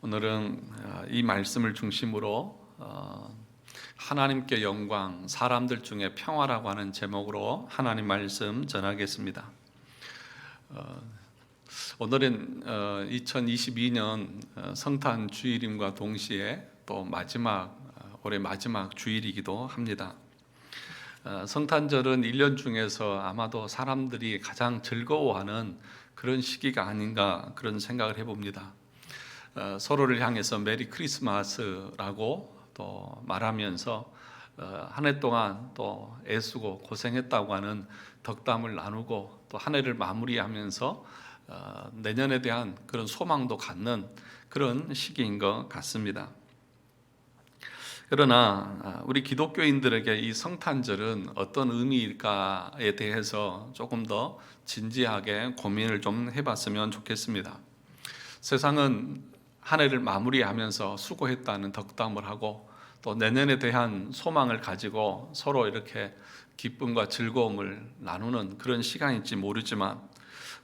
오늘은 이 말씀을 중심으로 하나님께 영광, 사람들 중에 평화라고 하는 제목으로 하나님 말씀 전하겠습니다. 오늘은 2022년 성탄 주일임과 동시에 또 올해 마지막 주일이기도 합니다. 성탄절은 1년 중에서 아마도 사람들이 가장 즐거워하는 그런 시기가 아닌가 그런 생각을 해봅니다. 서로를 향해서 메리 크리스마스라고 또 말하면서 한 해 동안 또 애쓰고 고생했다고 하는 덕담을 나누고 또 한 해를 마무리하면서 내년에 대한 그런 소망도 갖는 그런 시기인 것 같습니다. 그러나 우리 기독교인들에게 이 성탄절은 어떤 의미일까에 대해서 조금 더 진지하게 고민을 좀 해봤으면 좋겠습니다. 세상은 한 해를 마무리하면서 수고했다는 덕담을 하고 또 내년에 대한 소망을 가지고 서로 이렇게 기쁨과 즐거움을 나누는 그런 시간일지 모르지만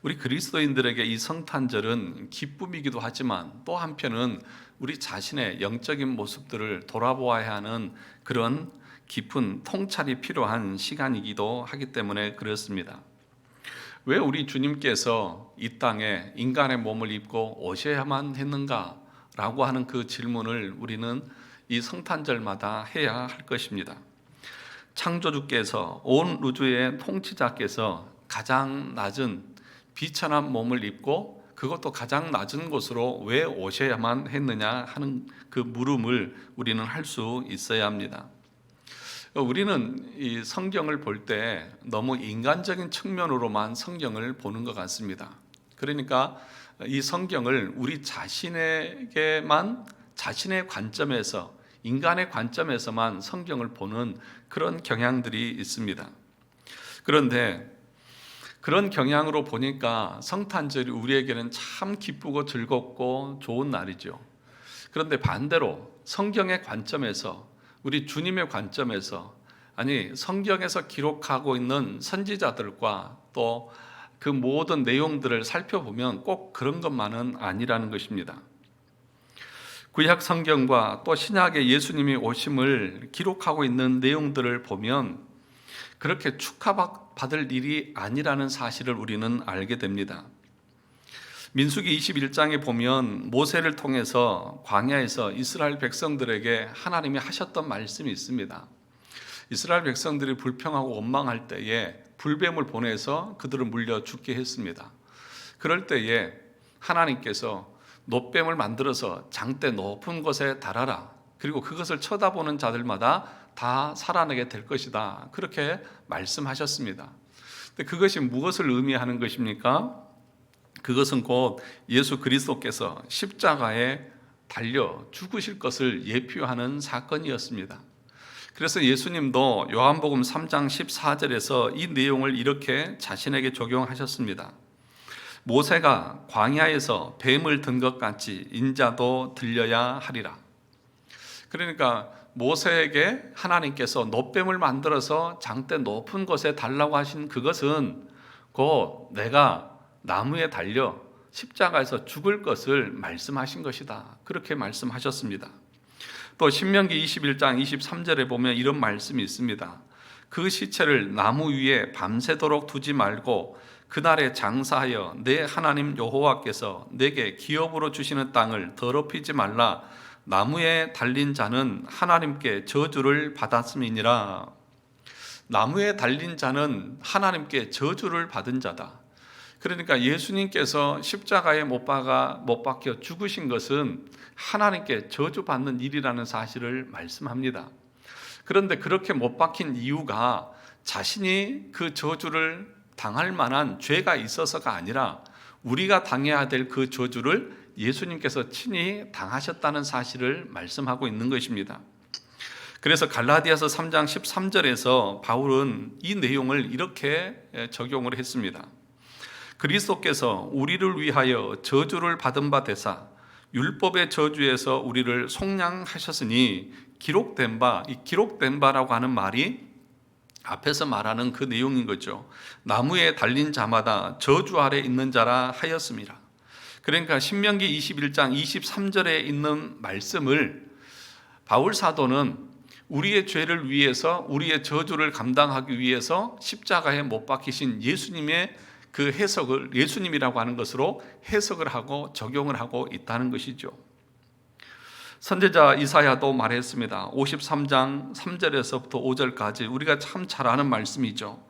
우리 그리스도인들에게 이 성탄절은 기쁨이기도 하지만 또 한편은 우리 자신의 영적인 모습들을 돌아보아야 하는 그런 깊은 통찰이 필요한 시간이기도 하기 때문에 그렇습니다. 왜 우리 주님께서 이 땅에 인간의 몸을 입고 오셔야만 했는가라고 하는 그 질문을 우리는 이 성탄절마다 해야 할 것입니다. 창조주께서, 온 우주의 통치자께서 가장 낮은 비천한 몸을 입고 그것도 가장 낮은 곳으로 왜 오셔야만 했느냐 하는 그 물음을 우리는 할 수 있어야 합니다. 우리는 이 성경을 볼 때 너무 인간적인 측면으로만 성경을 보는 것 같습니다. 그러니까 이 성경을 우리 자신에게만, 자신의 관점에서, 인간의 관점에서만 성경을 보는 그런 경향들이 있습니다. 그런데 그런 경향으로 보니까 성탄절이 우리에게는 참 기쁘고 즐겁고 좋은 날이죠. 그런데 반대로 성경의 관점에서, 우리 주님의 관점에서, 아니 성경에서 기록하고 있는 선지자들과 또 그 모든 내용들을 살펴보면 꼭 그런 것만은 아니라는 것입니다. 구약 성경과 또 신약의 예수님이 오심을 기록하고 있는 내용들을 보면 그렇게 축하받을 일이 아니라는 사실을 우리는 알게 됩니다. 민수기 21장에 보면 모세를 통해서 광야에서 이스라엘 백성들에게 하나님이 하셨던 말씀이 있습니다. 이스라엘 백성들이 불평하고 원망할 때에 불뱀을 보내서 그들을 물려 죽게 했습니다. 그럴 때에 하나님께서 놋뱀을 만들어서 장대 높은 곳에 달아라. 그리고 그것을 쳐다보는 자들마다 다 살아나게 될 것이다. 그렇게 말씀하셨습니다. 근데 그것이 무엇을 의미하는 것입니까? 그것은 곧 예수 그리스도께서 십자가에 달려 죽으실 것을 예표하는 사건이었습니다. 그래서 예수님도 요한복음 3장 14절에서 이 내용을 이렇게 자신에게 적용하셨습니다. 모세가 광야에서 뱀을 든 것 같이 인자도 들려야 하리라. 그러니까 모세에게 하나님께서 놋뱀을 만들어서 장대 높은 곳에 달라고 하신 그것은 곧 내가 나무에 달려 십자가에서 죽을 것을 말씀하신 것이다. 그렇게 말씀하셨습니다. 또 신명기 21장 23절에 보면 이런 말씀이 있습니다. 그 시체를 나무 위에 밤새도록 두지 말고 그날에 장사하여 내 하나님 여호와께서 내게 기업으로 주시는 땅을 더럽히지 말라. 나무에 달린 자는 하나님께 저주를 받았음이니라. 나무에 달린 자는 하나님께 저주를 받은 자다. 그러니까 예수님께서 십자가에 못 박혀 죽으신 것은 하나님께 저주받는 일이라는 사실을 말씀합니다. 그런데 그렇게 못 박힌 이유가 자신이 그 저주를 당할 만한 죄가 있어서가 아니라 우리가 당해야 될 그 저주를 예수님께서 친히 당하셨다는 사실을 말씀하고 있는 것입니다. 그래서 갈라디아서 3장 13절에서 바울은 이 내용을 이렇게 적용을 했습니다. 그리스도께서 우리를 위하여 저주를 받은 바 되사 율법의 저주에서 우리를 속량하셨으니 기록된 바, 이 기록된 바라고 하는 말이 앞에서 말하는 그 내용인 거죠. 나무에 달린 자마다 저주 아래 있는 자라 하였습니다. 그러니까 신명기 21장 23절에 있는 말씀을 바울 사도는 우리의 죄를 위해서, 우리의 저주를 감당하기 위해서 십자가에 못 박히신 예수님의 그 해석을, 예수님이라고 하는 것으로 해석을 하고 적용을 하고 있다는 것이죠. 선지자 이사야도 말했습니다. 53장 3절에서부터 5절까지 우리가 참 잘 아는 말씀이죠.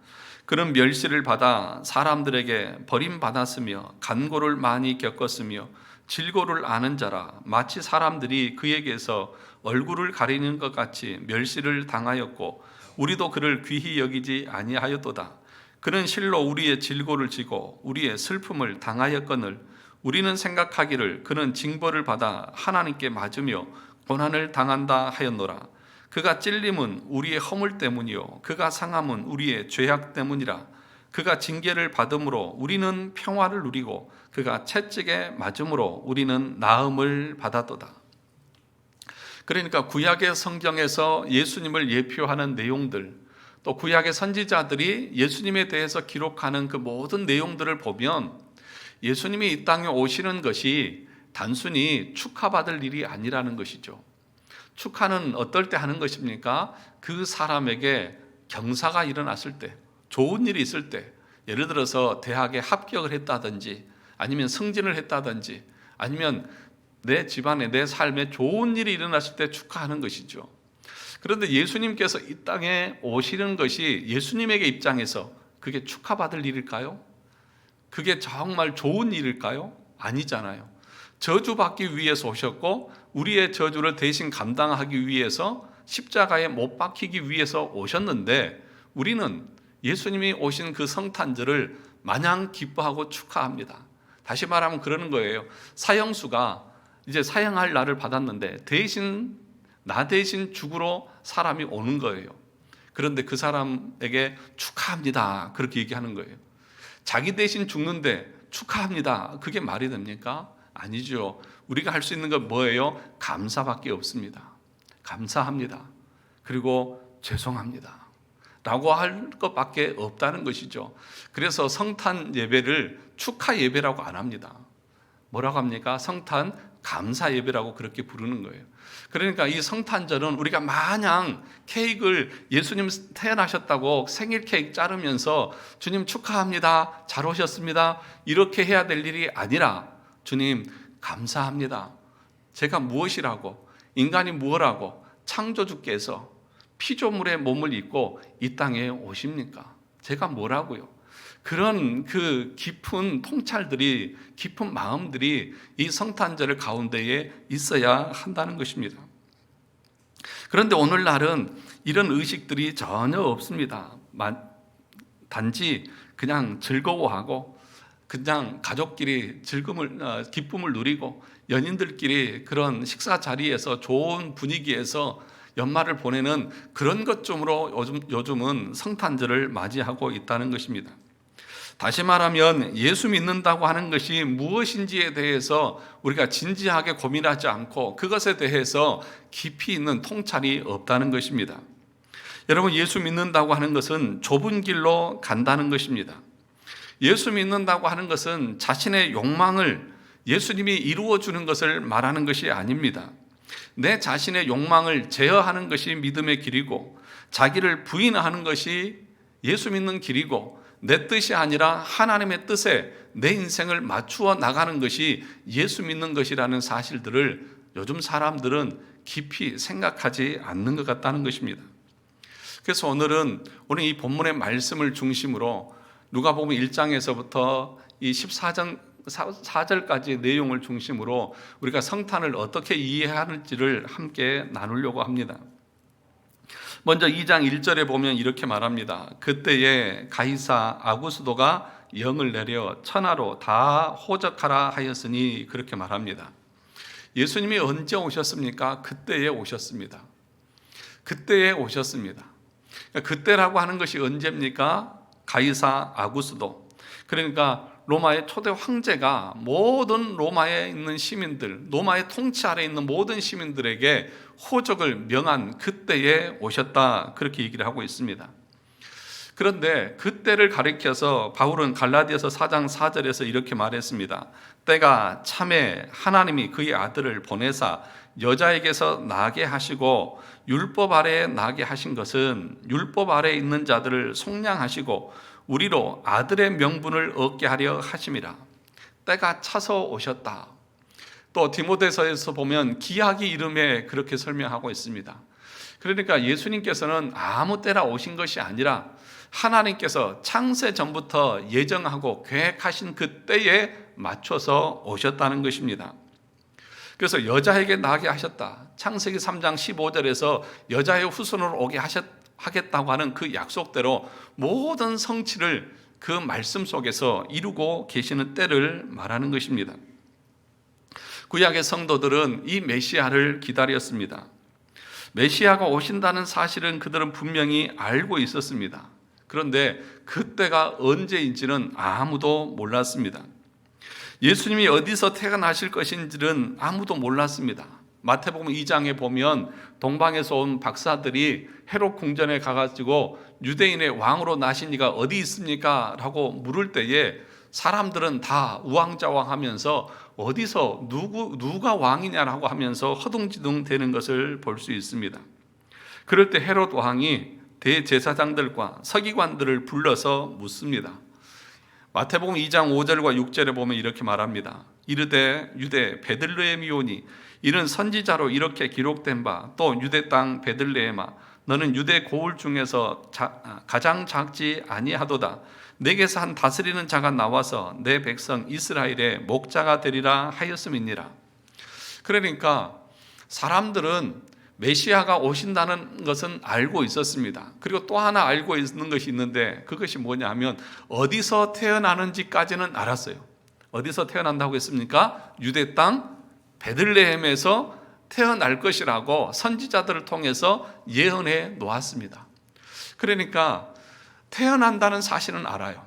그는 멸시를 받아 사람들에게 버림받았으며 간고를 많이 겪었으며 질고를 아는 자라. 마치 사람들이 그에게서 얼굴을 가리는 것 같이 멸시를 당하였고 우리도 그를 귀히 여기지 아니하였도다. 그는 실로 우리의 질고를 지고 우리의 슬픔을 당하였거늘 우리는 생각하기를 그는 징벌을 받아 하나님께 맞으며 고난을 당한다 하였노라. 그가 찔림은 우리의 허물 때문이요 그가 상함은 우리의 죄악 때문이라. 그가 징계를 받음으로 우리는 평화를 누리고 그가 채찍에 맞음으로 우리는 나음을 받았도다. 그러니까 구약의 성경에서 예수님을 예표하는 내용들, 또 구약의 선지자들이 예수님에 대해서 기록하는 그 모든 내용들을 보면 예수님이 이 땅에 오시는 것이 단순히 축하받을 일이 아니라는 것이죠. 축하는 어떨 때 하는 것입니까? 그 사람에게 경사가 일어났을 때, 좋은 일이 있을 때, 예를 들어서 대학에 합격을 했다든지 아니면 승진을 했다든지 아니면 내 집안에, 내 삶에 좋은 일이 일어났을 때 축하하는 것이죠. 그런데 예수님께서 이 땅에 오시는 것이 예수님에게 입장에서 그게 축하받을 일일까요? 그게 정말 좋은 일일까요? 아니잖아요. 저주받기 위해서 오셨고 우리의 저주를 대신 감당하기 위해서 십자가에 못 박히기 위해서 오셨는데 우리는 예수님이 오신 그 성탄절을 마냥 기뻐하고 축하합니다. 다시 말하면 그러는 거예요. 사형수가 이제 사형할 날을 받았는데 나 대신 죽으러 사람이 오는 거예요. 그런데 그 사람에게 축하합니다 그렇게 얘기하는 거예요. 자기 대신 죽는데 축하합니다 그게 말이 됩니까? 아니죠. 우리가 할 수 있는 건 뭐예요? 감사밖에 없습니다. 감사합니다. 그리고 죄송합니다 라고 할 것밖에 없다는 것이죠. 그래서 성탄 예배를 축하 예배라고 안 합니다. 뭐라고 합니까? 성탄 감사 예배라고 그렇게 부르는 거예요. 그러니까 이 성탄절은 우리가 마냥 케이크를 예수님 태어나셨다고 생일 케이크 자르면서 주님 축하합니다, 잘 오셨습니다 이렇게 해야 될 일이 아니라 주님 감사합니다. 제가 무엇이라고, 인간이 무엇라고 창조주께서 피조물의 몸을 입고 이 땅에 오십니까? 제가 뭐라고요? 그런 그 깊은 통찰들이, 깊은 마음들이 이 성탄절 가운데에 있어야 한다는 것입니다. 그런데 오늘날은 이런 의식들이 전혀 없습니다. 단지 그냥 즐거워하고 그냥 가족끼리 기쁨을 누리고 연인들끼리 그런 식사 자리에서 좋은 분위기에서 연말을 보내는 그런 것쯤으로 요즘은 성탄절을 맞이하고 있다는 것입니다. 다시 말하면 예수 믿는다고 하는 것이 무엇인지에 대해서 우리가 진지하게 고민하지 않고 그것에 대해서 깊이 있는 통찰이 없다는 것입니다. 여러분, 예수 믿는다고 하는 것은 좁은 길로 간다는 것입니다. 예수 믿는다고 하는 것은 자신의 욕망을 예수님이 이루어주는 것을 말하는 것이 아닙니다. 내 자신의 욕망을 제어하는 것이 믿음의 길이고 자기를 부인하는 것이 예수 믿는 길이고 내 뜻이 아니라 하나님의 뜻에 내 인생을 맞추어 나가는 것이 예수 믿는 것이라는 사실들을 요즘 사람들은 깊이 생각하지 않는 것 같다는 것입니다. 그래서 오늘 이 본문의 말씀을 중심으로 누가복음 1장에서부터 이 14절까지의 내용을 중심으로 우리가 성탄을 어떻게 이해하는지를 함께 나누려고 합니다. 먼저 2장 1절에 보면 이렇게 말합니다. 그때에 가이사 아구스도가 영을 내려 천하로 다 호적하라 하였으니 그렇게 말합니다. 예수님이 언제 오셨습니까? 그때에 오셨습니다. 그때에 오셨습니다. 그때라고 하는 것이 언제입니까? 가이사 아구스도, 그러니까 로마의 초대 황제가 모든 로마에 있는 시민들, 로마의 통치 아래 있는 모든 시민들에게 호적을 명한 그때에 오셨다, 그렇게 얘기를 하고 있습니다. 그런데 그때를 가리켜서 바울은 갈라디아서 4장 4절에서 이렇게 말했습니다. 때가 참에 하나님이 그의 아들을 보내사 여자에게서 나게 하시고 율법 아래에 나게 하신 것은 율법 아래에 있는 자들을 속량하시고 우리로 아들의 명분을 얻게 하려 하심이라. 때가 차서 오셨다. 또 디모데서에서 보면 기약이 이름에 그렇게 설명하고 있습니다. 그러니까 예수님께서는 아무 때나 오신 것이 아니라 하나님께서 창세 전부터 예정하고 계획하신 그 때에 맞춰서 오셨다는 것입니다. 그래서 여자에게 나게 하셨다. 창세기 3장 15절에서 여자의 후손으로 오게 하겠다고 하는 그 약속대로 모든 성취를 그 말씀 속에서 이루고 계시는 때를 말하는 것입니다. 구약의 성도들은 이 메시아를 기다렸습니다. 메시아가 오신다는 사실은 그들은 분명히 알고 있었습니다. 그런데 그때가 언제인지는 아무도 몰랐습니다. 예수님이 어디서 태어나실 것인지는 아무도 몰랐습니다. 마태복음 2장에 보면 동방에서 온 박사들이 헤롯 궁전에 가가지고 유대인의 왕으로 나신 이가 어디 있습니까? 라고 물을 때에 사람들은 다 우왕좌왕하면서 어디서 누가 왕이냐라고 하면서 허둥지둥 되는 것을 볼 수 있습니다. 그럴 때 헤롯 왕이 대제사장들과 서기관들을 불러서 묻습니다. 마태복음 2장 5절과 6절에 보면 이렇게 말합니다. 이르되 유대 베들레헴이오니 이는 선지자로 이렇게 기록된 바 또 유대 땅 베들레헴아 너는 유대 고을 중에서 가장 작지 아니하도다. 내게서 한 다스리는 자가 나와서 내 백성 이스라엘의 목자가 되리라 하였음이니라. 그러니까 사람들은 메시아가 오신다는 것은 알고 있었습니다. 그리고 또 하나 알고 있는 것이 있는데 그것이 뭐냐 하면 어디서 태어나는지까지는 알았어요. 어디서 태어난다고 했습니까? 유대 땅 베들레헴에서 태어날 것이라고 선지자들을 통해서 예언해 놓았습니다. 그러니까 태어난다는 사실은 알아요.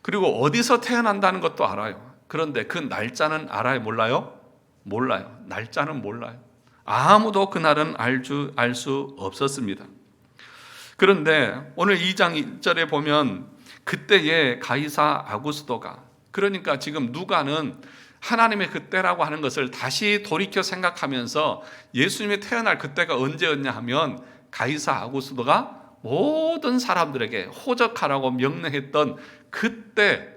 그리고 어디서 태어난다는 것도 알아요. 그런데 그 날짜는 알아요? 몰라요? 몰라요. 날짜는 몰라요. 아무도 그날은 알 수 없었습니다. 그런데 오늘 2장 1절에 보면 그때에 가이사 아구스도가, 그러니까 지금 누가는 하나님의 그때라고 하는 것을 다시 돌이켜 생각하면서 예수님이 태어날 그때가 언제였냐 하면 가이사 아구스도가 모든 사람들에게 호적하라고 명령했던 그때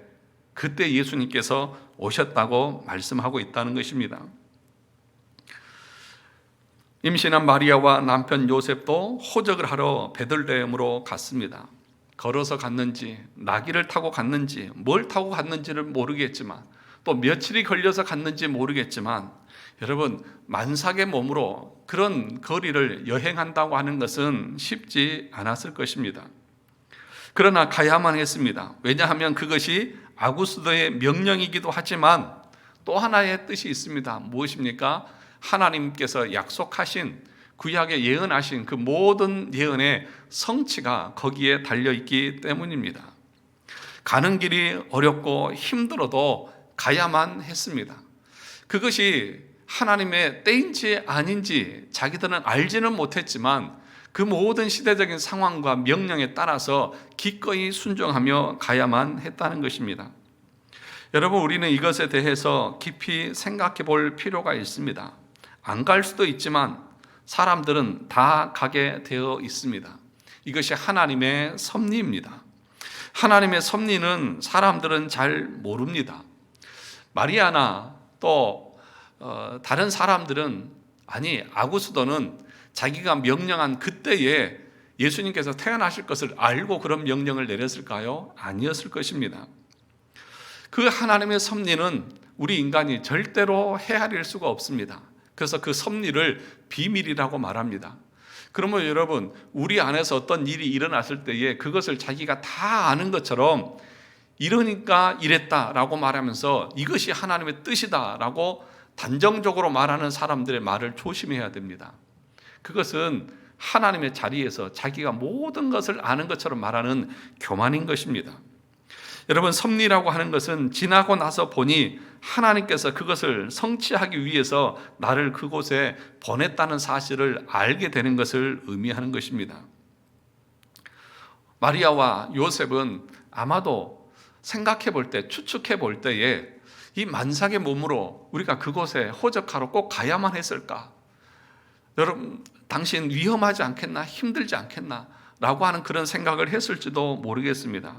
예수님께서 오셨다고 말씀하고 있다는 것입니다. 임신한 마리아와 남편 요셉도 호적을 하러 베들레헴으로 갔습니다. 걸어서 갔는지 나귀를 타고 갔는지 뭘 타고 갔는지를 모르겠지만 또 며칠이 걸려서 갔는지 모르겠지만 여러분 만삭의 몸으로 그런 거리를 여행한다고 하는 것은 쉽지 않았을 것입니다. 그러나 가야만 했습니다. 왜냐하면 그것이 아구스도의 명령이기도 하지만 또 하나의 뜻이 있습니다. 무엇입니까? 하나님께서 약속하신 구약에 예언하신 그 모든 예언의 성취가 거기에 달려있기 때문입니다. 가는 길이 어렵고 힘들어도 가야만 했습니다. 그것이 하나님의 때인지 아닌지 자기들은 알지는 못했지만 그 모든 시대적인 상황과 명령에 따라서 기꺼이 순종하며 가야만 했다는 것입니다. 여러분, 우리는 이것에 대해서 깊이 생각해 볼 필요가 있습니다. 안 갈 수도 있지만 사람들은 다 가게 되어 있습니다. 이것이 하나님의 섭리입니다. 하나님의 섭리는 사람들은 잘 모릅니다. 마리아나 또 다른 사람들은 아구스도는 자기가 명령한 그때에 예수님께서 태어나실 것을 알고 그런 명령을 내렸을까요? 아니었을 것입니다. 그 하나님의 섭리는 우리 인간이 절대로 헤아릴 수가 없습니다. 그래서 그 섭리를 비밀이라고 말합니다. 그러면 여러분, 우리 안에서 어떤 일이 일어났을 때에 그것을 자기가 다 아는 것처럼 이러니까 이랬다라고 말하면서 이것이 하나님의 뜻이다라고 단정적으로 말하는 사람들의 말을 조심해야 됩니다. 그것은 하나님의 자리에서 자기가 모든 것을 아는 것처럼 말하는 교만인 것입니다. 여러분, 섭리라고 하는 것은 지나고 나서 보니 하나님께서 그것을 성취하기 위해서 나를 그곳에 보냈다는 사실을 알게 되는 것을 의미하는 것입니다. 마리아와 요셉은 아마도 생각해 볼 때, 추측해 볼 때에 이 만삭의 몸으로 우리가 그곳에 호적하러 꼭 가야만 했을까? 여러분, 당신 위험하지 않겠나? 힘들지 않겠나? 라고 하는 그런 생각을 했을지도 모르겠습니다.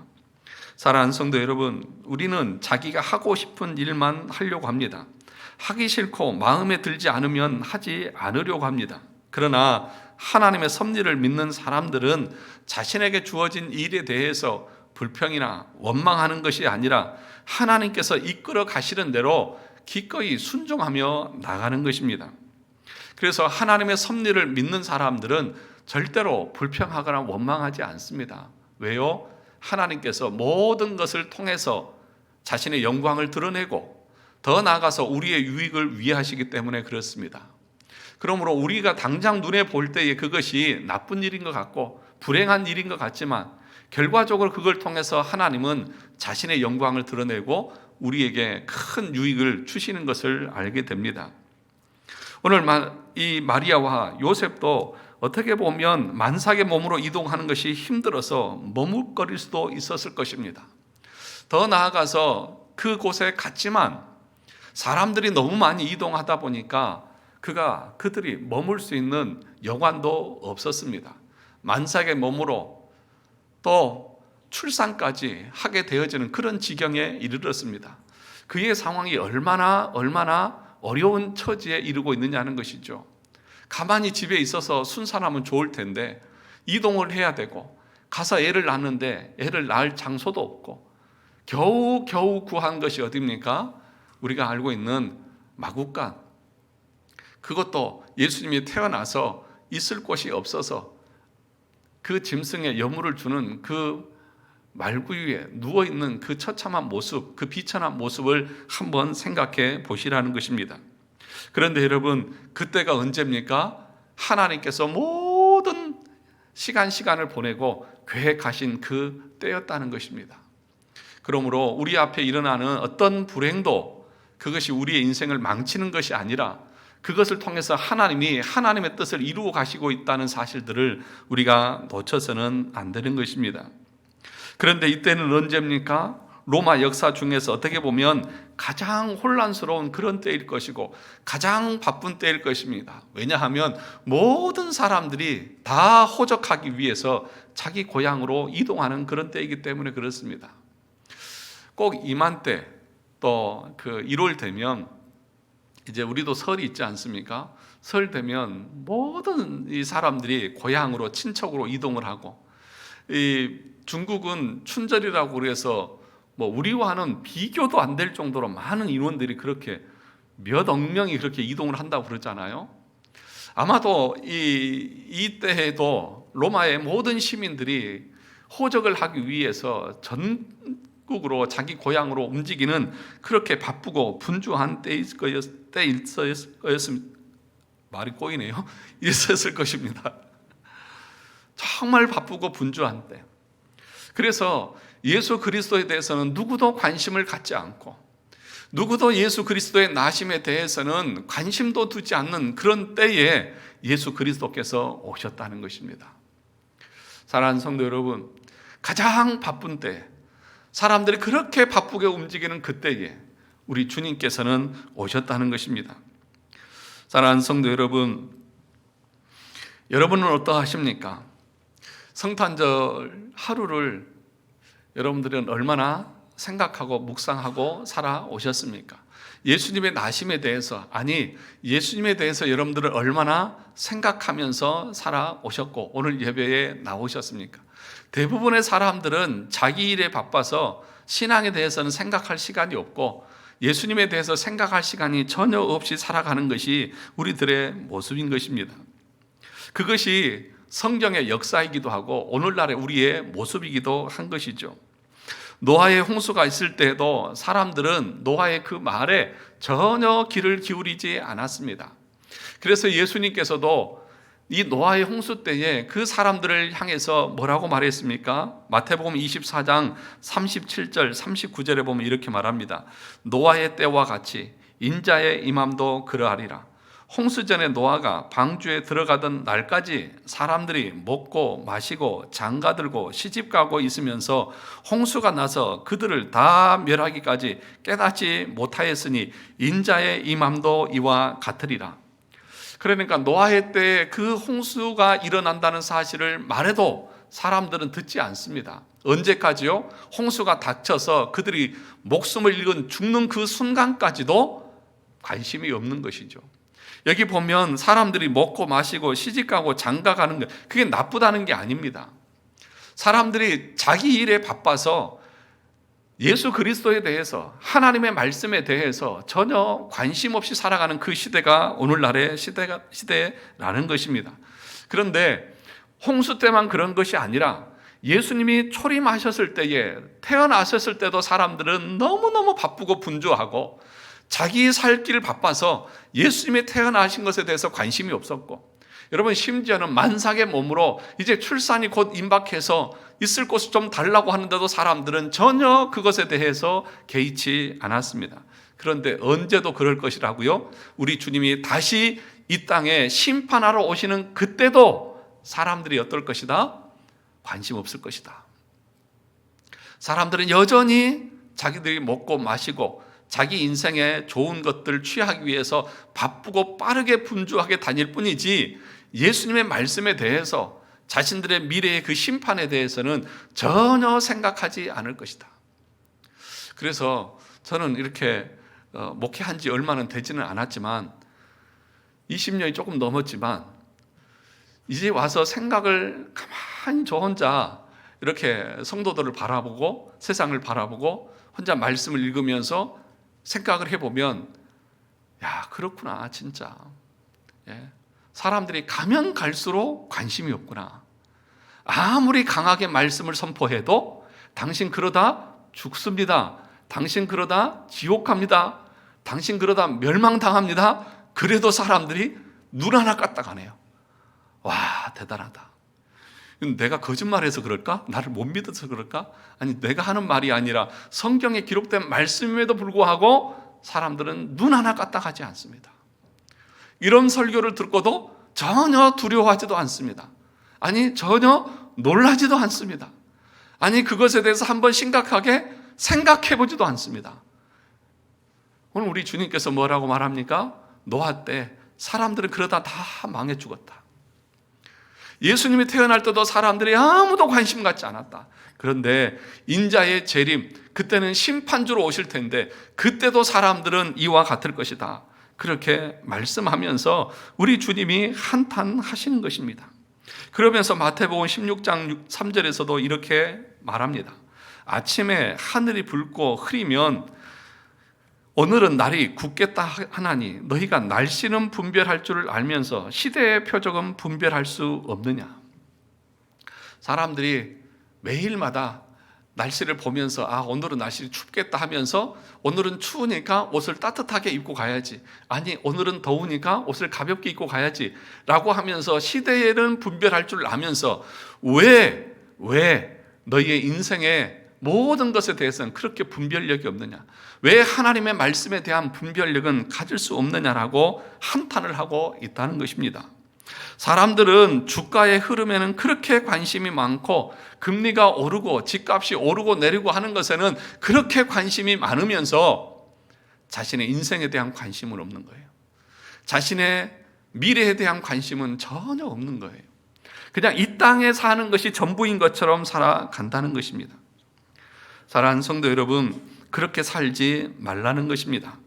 사랑하는 성도 여러분, 우리는 자기가 하고 싶은 일만 하려고 합니다. 하기 싫고 마음에 들지 않으면 하지 않으려고 합니다. 그러나 하나님의 섭리를 믿는 사람들은 자신에게 주어진 일에 대해서 불평이나 원망하는 것이 아니라 하나님께서 이끌어 가시는 대로 기꺼이 순종하며 나가는 것입니다. 그래서 하나님의 섭리를 믿는 사람들은 절대로 불평하거나 원망하지 않습니다. 왜요? 하나님께서 모든 것을 통해서 자신의 영광을 드러내고 더 나아가서 우리의 유익을 위하시기 때문에 그렇습니다. 그러므로 우리가 당장 눈에 볼 때에 그것이 나쁜 일인 것 같고 불행한 일인 것 같지만 결과적으로 그걸 통해서 하나님은 자신의 영광을 드러내고 우리에게 큰 유익을 주시는 것을 알게 됩니다. 오늘 이 마리아와 요셉도 어떻게 보면 만삭의 몸으로 이동하는 것이 힘들어서 머뭇거릴 수도 있었을 것입니다. 더 나아가서 그곳에 갔지만 사람들이 너무 많이 이동하다 보니까 그들이 머물 수 있는 여관도 없었습니다. 만삭의 몸으로 또 출산까지 하게 되어지는 그런 지경에 이르렀습니다. 그의 상황이 얼마나 어려운 처지에 이르고 있느냐는 것이죠. 가만히 집에 있어서 순산하면 좋을 텐데 이동을 해야 되고 가서 애를 낳는데 애를 낳을 장소도 없고 겨우 구한 것이 어디입니까? 우리가 알고 있는 마구간. 그것도 예수님이 태어나서 있을 곳이 없어서 그 짐승에 여물을 주는 그 말구유에 누워있는 그 처참한 모습, 그 비천한 모습을 한번 생각해 보시라는 것입니다. 그런데 여러분, 그때가 언제입니까? 하나님께서 모든 시간을 보내고 계획하신 그 때였다는 것입니다. 그러므로 우리 앞에 일어나는 어떤 불행도 그것이 우리의 인생을 망치는 것이 아니라 그것을 통해서 하나님이 하나님의 뜻을 이루어 가시고 있다는 사실들을 우리가 놓쳐서는 안 되는 것입니다. 그런데 이때는 언제입니까? 로마 역사 중에서 어떻게 보면 가장 혼란스러운 그런 때일 것이고 가장 바쁜 때일 것입니다. 왜냐하면 모든 사람들이 다 호적하기 위해서 자기 고향으로 이동하는 그런 때이기 때문에 그렇습니다. 꼭 이맘때 또 그 1월 되면 이제 우리도 설이 있지 않습니까? 설 되면 모든 이 사람들이 고향으로 친척으로 이동을 하고 이 중국은 춘절이라고 그래서 우리와는 비교도 안 될 정도로 많은 인원들이 그렇게 몇 억 명이 그렇게 이동을 한다고 그러잖아요. 아마도 이때에도 로마의 모든 시민들이 호적을 하기 위해서 전국으로 자기 고향으로 움직이는 그렇게 바쁘고 분주한 말이 꼬이네요. 있었을 것입니다. 정말 바쁘고 분주한 때. 그래서 예수 그리스도에 대해서는 누구도 관심을 갖지 않고 누구도 예수 그리스도의 나심에 대해서는 관심도 두지 않는 그런 때에 예수 그리스도께서 오셨다는 것입니다. 사랑하는 성도 여러분, 가장 바쁜 때, 사람들이 그렇게 바쁘게 움직이는 그때에 우리 주님께서는 오셨다는 것입니다. 사랑하는 성도 여러분, 여러분은 어떠하십니까? 성탄절 하루를 여러분들은 얼마나 생각하고 묵상하고 살아오셨습니까? 예수님의 나심에 대해서, 예수님에 대해서 여러분들은 얼마나 생각하면서 살아오셨고 오늘 예배에 나오셨습니까? 대부분의 사람들은 자기 일에 바빠서 신앙에 대해서는 생각할 시간이 없고 예수님에 대해서 생각할 시간이 전혀 없이 살아가는 것이 우리들의 모습인 것입니다. 그것이 성경의 역사이기도 하고 오늘날의 우리의 모습이기도 한 것이죠. 노아의 홍수가 있을 때에도 사람들은 노아의 그 말에 전혀 귀를 기울이지 않았습니다. 그래서 예수님께서도 이 노아의 홍수 때에 그 사람들을 향해서 뭐라고 말했습니까? 마태복음 24장 37절 39절에 보면 이렇게 말합니다. 노아의 때와 같이 인자의 임함도 그러하리라. 홍수전에 노아가 방주에 들어가던 날까지 사람들이 먹고 마시고 장가들고 시집가고 있으면서 홍수가 나서 그들을 다 멸하기까지 깨닫지 못하였으니 인자의 임함도 이와 같으리라. 그러니까 노아의 때에 그 홍수가 일어난다는 사실을 말해도 사람들은 듣지 않습니다. 언제까지요? 홍수가 닥쳐서 그들이 목숨을 잃은 죽는 그 순간까지도 관심이 없는 것이죠. 여기 보면 사람들이 먹고 마시고 시집가고 장가가는 것, 그게 나쁘다는 게 아닙니다. 사람들이 자기 일에 바빠서 예수 그리스도에 대해서, 하나님의 말씀에 대해서 전혀 관심 없이 살아가는 그 시대가 오늘날의 시대라는 것입니다. 그런데 홍수 때만 그런 것이 아니라 예수님이 초림하셨을 때에, 태어나셨을 때도 사람들은 너무너무 바쁘고 분주하고 자기 살 길 바빠서 예수님이 태어나신 것에 대해서 관심이 없었고, 여러분 심지어는 만삭의 몸으로 이제 출산이 곧 임박해서 있을 곳을 좀 달라고 하는데도 사람들은 전혀 그것에 대해서 개의치 않았습니다. 그런데 언제도 그럴 것이라고요? 우리 주님이 다시 이 땅에 심판하러 오시는 그때도 사람들이 어떨 것이다? 관심 없을 것이다. 사람들은 여전히 자기들이 먹고 마시고 자기 인생에 좋은 것들 취하기 위해서 바쁘고 빠르게 분주하게 다닐 뿐이지, 예수님의 말씀에 대해서, 자신들의 미래의 그 심판에 대해서는 전혀 생각하지 않을 것이다. 그래서 저는 이렇게 목회한 지 얼마는 되지는 않았지만 20년이 조금 넘었지만 이제 와서 생각을 가만히 저 혼자 이렇게 성도들을 바라보고 세상을 바라보고 혼자 말씀을 읽으면서 생각을 해보면, 야, 그렇구나, 진짜. 예. 사람들이 가면 갈수록 관심이 없구나. 아무리 강하게 말씀을 선포해도 당신 그러다 죽습니다. 당신 그러다 지옥 갑니다. 당신 그러다 멸망당합니다. 그래도 사람들이 눈 하나 까딱 안 해요. 와, 대단하다. 내가 거짓말해서 그럴까? 나를 못 믿어서 그럴까? 아니, 내가 하는 말이 아니라 성경에 기록된 말씀임에도 불구하고 사람들은 눈 하나 까딱하지 않습니다. 이런 설교를 듣고도 전혀 두려워하지도 않습니다. 아니, 전혀 놀라지도 않습니다. 아니, 그것에 대해서 한번 심각하게 생각해보지도 않습니다. 오늘 우리 주님께서 뭐라고 말합니까? 노아 때 사람들은 그러다 다 망해 죽었다. 예수님이 태어날 때도 사람들이 아무도 관심 갖지 않았다. 그런데 인자의 재림, 그때는 심판주로 오실 텐데 그때도 사람들은 이와 같을 것이다. 그렇게 말씀하면서 우리 주님이 한탄하시는 것입니다. 그러면서 마태복음 16장 3절에서도 이렇게 말합니다. 아침에 하늘이 붉고 흐리면 오늘은 날이 굳겠다 하나니 너희가 날씨는 분별할 줄을 알면서 시대의 표적은 분별할 수 없느냐. 사람들이 매일마다 날씨를 보면서 오늘은 날씨 춥겠다 하면서 오늘은 추우니까 옷을 따뜻하게 입고 가야지, 아니 오늘은 더우니까 옷을 가볍게 입고 가야지 라고 하면서 시대에는 분별할 줄 아면서 왜 너희의 인생의 모든 것에 대해서는 그렇게 분별력이 없느냐, 왜 하나님의 말씀에 대한 분별력은 가질 수 없느냐라고 한탄을 하고 있다는 것입니다. 사람들은 주가의 흐름에는 그렇게 관심이 많고 금리가 오르고 집값이 오르고 내리고 하는 것에는 그렇게 관심이 많으면서 자신의 인생에 대한 관심은 없는 거예요. 자신의 미래에 대한 관심은 전혀 없는 거예요. 그냥 이 땅에 사는 것이 전부인 것처럼 살아간다는 것입니다. 사랑하는 성도 여러분, 그렇게 살지 말라는 것입니다.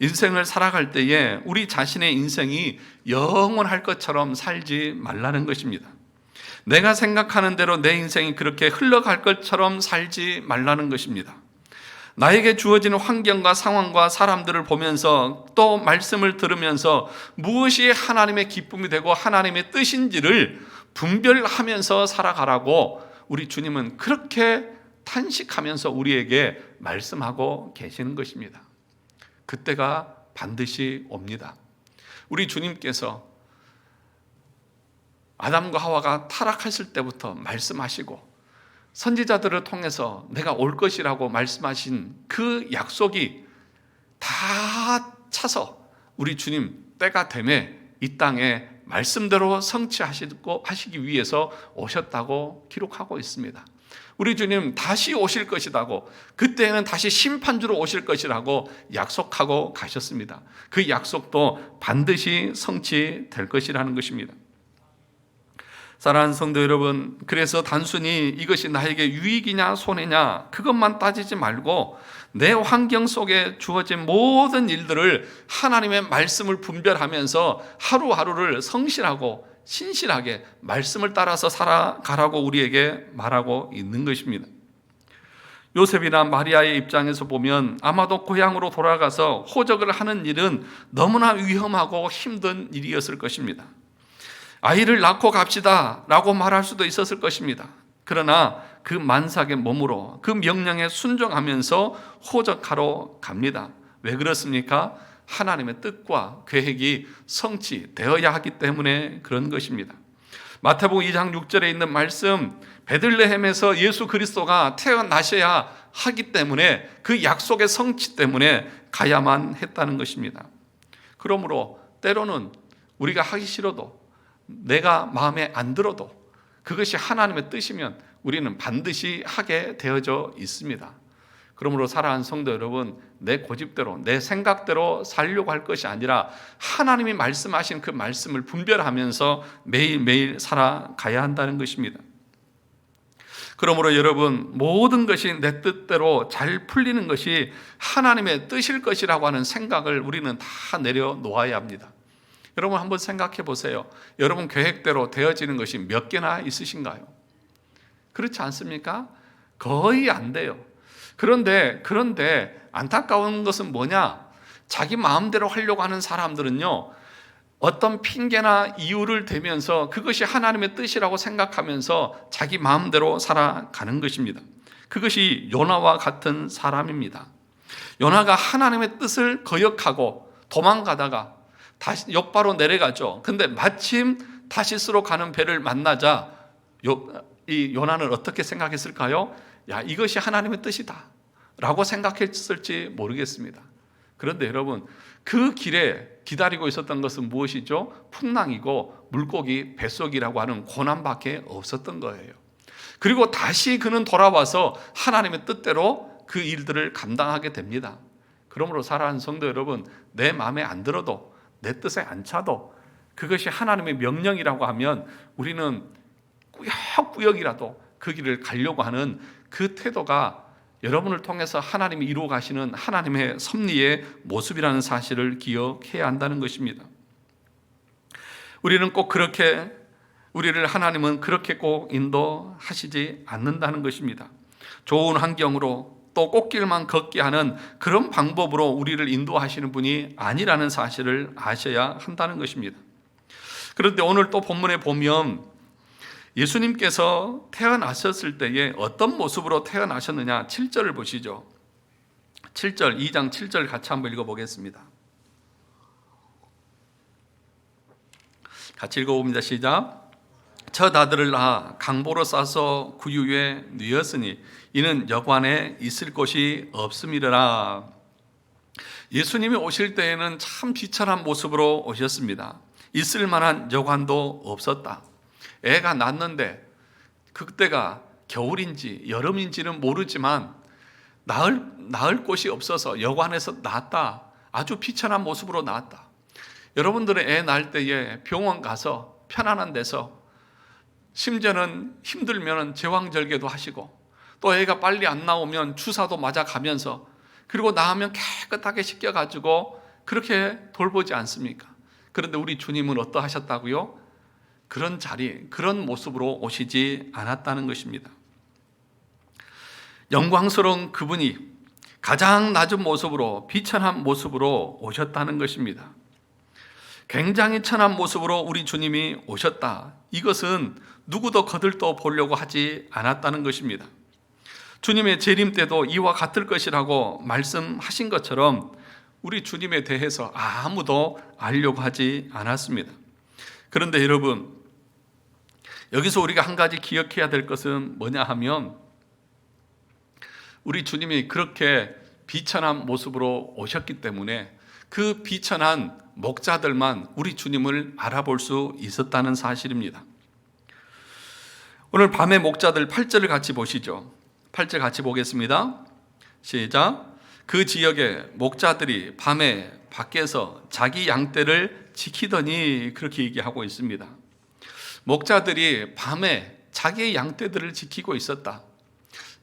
인생을 살아갈 때에 우리 자신의 인생이 영원할 것처럼 살지 말라는 것입니다. 내가 생각하는 대로 내 인생이 그렇게 흘러갈 것처럼 살지 말라는 것입니다. 나에게 주어지는 환경과 상황과 사람들을 보면서 또 말씀을 들으면서 무엇이 하나님의 기쁨이 되고 하나님의 뜻인지를 분별하면서 살아가라고 우리 주님은 그렇게 탄식하면서 우리에게 말씀하고 계시는 것입니다. 그때가 반드시 옵니다. 우리 주님께서 아담과 하와가 타락했을 때부터 말씀하시고 선지자들을 통해서 내가 올 것이라고 말씀하신 그 약속이 다 차서 우리 주님 때가 되매 이 땅에 말씀대로 성취하시기 위해서 오셨다고 기록하고 있습니다. 우리 주님 다시 오실 것이라고, 그때는 다시 심판주로 오실 것이라고 약속하고 가셨습니다. 그 약속도 반드시 성취될 것이라는 것입니다. 사랑하는 성도 여러분, 그래서 단순히 이것이 나에게 유익이냐 손해냐 그것만 따지지 말고 내 환경 속에 주어진 모든 일들을 하나님의 말씀을 분별하면서 하루하루를 성실하고 신실하게 말씀을 따라서 살아가라고 우리에게 말하고 있는 것입니다. 요셉이나 마리아의 입장에서 보면 아마도 고향으로 돌아가서 호적을 하는 일은 너무나 위험하고 힘든 일이었을 것입니다. 아이를 낳고 갑시다 라고 말할 수도 있었을 것입니다. 그러나 그 만삭의 몸으로 그 명령에 순종하면서 호적하러 갑니다. 왜 그렇습니까? 하나님의 뜻과 계획이 성취되어야 하기 때문에 그런 것입니다. 마태복음 2장 6절에 있는 말씀, 베들레헴에서 예수 그리스도가 태어나셔야 하기 때문에 그 약속의 성취 때문에 가야만 했다는 것입니다. 그러므로 때로는 우리가 하기 싫어도, 내가 마음에 안 들어도 그것이 하나님의 뜻이면 우리는 반드시 하게 되어져 있습니다. 그러므로 사랑하는 성도 여러분, 내 고집대로 내 생각대로 살려고 할 것이 아니라 하나님이 말씀하신 그 말씀을 분별하면서 매일매일 살아가야 한다는 것입니다. 그러므로 여러분, 모든 것이 내 뜻대로 잘 풀리는 것이 하나님의 뜻일 것이라고 하는 생각을 우리는 다 내려놓아야 합니다. 여러분 한번 생각해 보세요. 여러분 계획대로 되어지는 것이 몇 개나 있으신가요? 그렇지 않습니까? 거의 안 돼요. 그런데 안타까운 것은 뭐냐? 자기 마음대로 하려고 하는 사람들은요, 어떤 핑계나 이유를 대면서 그것이 하나님의 뜻이라고 생각하면서 자기 마음대로 살아가는 것입니다. 그것이 요나와 같은 사람입니다. 요나가 하나님의 뜻을 거역하고 도망가다가 다시 옆바로 내려가죠. 근데 마침 다시스로 가는 배를 만나자 이 요나는 어떻게 생각했을까요? 야, 이것이 하나님의 뜻이다 라고 생각했을지 모르겠습니다. 그런데 여러분, 그 길에 기다리고 있었던 것은 무엇이죠? 풍랑이고 물고기 뱃속이라고 하는 고난밖에 없었던 거예요. 그리고 다시 그는 돌아와서 하나님의 뜻대로 그 일들을 감당하게 됩니다. 그러므로 사랑하는 성도 여러분, 내 마음에 안 들어도, 내 뜻에 안 차도 그것이 하나님의 명령이라고 하면 우리는 꾸역꾸역이라도 그 길을 가려고 하는 그 태도가 여러분을 통해서 하나님이 이루어 가시는 하나님의 섭리의 모습이라는 사실을 기억해야 한다는 것입니다. 하나님은 그렇게 꼭 인도하시지 않는다는 것입니다. 좋은 환경으로 또 꽃길만 걷게 하는 그런 방법으로 우리를 인도하시는 분이 아니라는 사실을 아셔야 한다는 것입니다. 그런데 오늘 또 본문에 보면 예수님께서 태어나셨을 때에 어떤 모습으로 태어나셨느냐, 7절을 보시죠. 7절, 2장 7절 같이 한번 읽어보겠습니다. 같이 읽어봅니다. 시작. 첫 아들을 낳아 강보로 싸서 구유에 뉘었으니 이는 여관에 있을 곳이 없음이라. 예수님이 오실 때에는 참 비천한 모습으로 오셨습니다. 있을 만한 여관도 없었다. 애가 낳는데 그때가 겨울인지 여름인지는 모르지만 낳을 곳이 없어서 여관에서 낳았다. 아주 비천한 모습으로 낳았다. 여러분들의 애 낳을 때에 병원 가서 편안한 데서, 심지어는 힘들면 제왕절개도 하시고, 또 애가 빨리 안 나오면 주사도 맞아가면서, 그리고 낳으면 깨끗하게 씻겨가지고 그렇게 돌보지 않습니까? 그런데 우리 주님은 어떠하셨다고요? 그런 자리, 그런 모습으로 오시지 않았다는 것입니다. 영광스러운 그분이 가장 낮은 모습으로, 비천한 모습으로 오셨다는 것입니다. 굉장히 천한 모습으로 우리 주님이 오셨다. 이것은 누구도 거들떠 보려고 하지 않았다는 것입니다. 주님의 재림 때도 이와 같을 것이라고 말씀하신 것처럼 우리 주님에 대해서 아무도 알려고 하지 않았습니다. 그런데 여러분, 여기서 우리가 한 가지 기억해야 될 것은 뭐냐 하면, 우리 주님이 그렇게 비천한 모습으로 오셨기 때문에 그 비천한 목자들만 우리 주님을 알아볼 수 있었다는 사실입니다. 오늘 밤의 목자들 8절을 같이 보시죠. 8절 같이 보겠습니다. 시작. 그 지역의 목자들이 밤에 밖에서 자기 양떼를 지키더니, 그렇게 얘기하고 있습니다. 목자들이 밤에 자기의 양떼들을 지키고 있었다.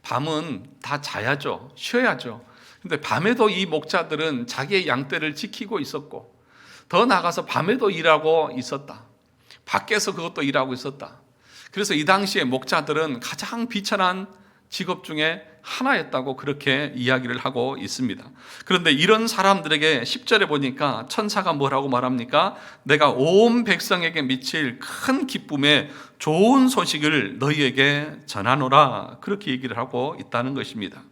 밤은 다 자야죠. 쉬어야죠. 근데 밤에도 이 목자들은 자기의 양떼를 지키고 있었고, 더 나아가서 밤에도 일하고 있었다. 밖에서 그것도 일하고 있었다. 그래서 이 당시에 목자들은 가장 비천한 직업 중에 하나였다고 그렇게 이야기를 하고 있습니다. 그런데 이런 사람들에게 10절에 보니까 천사가 뭐라고 말합니까? 내가 온 백성에게 미칠 큰 기쁨의 좋은 소식을 너희에게 전하노라, 그렇게 얘기를 하고 있다는 것입니다.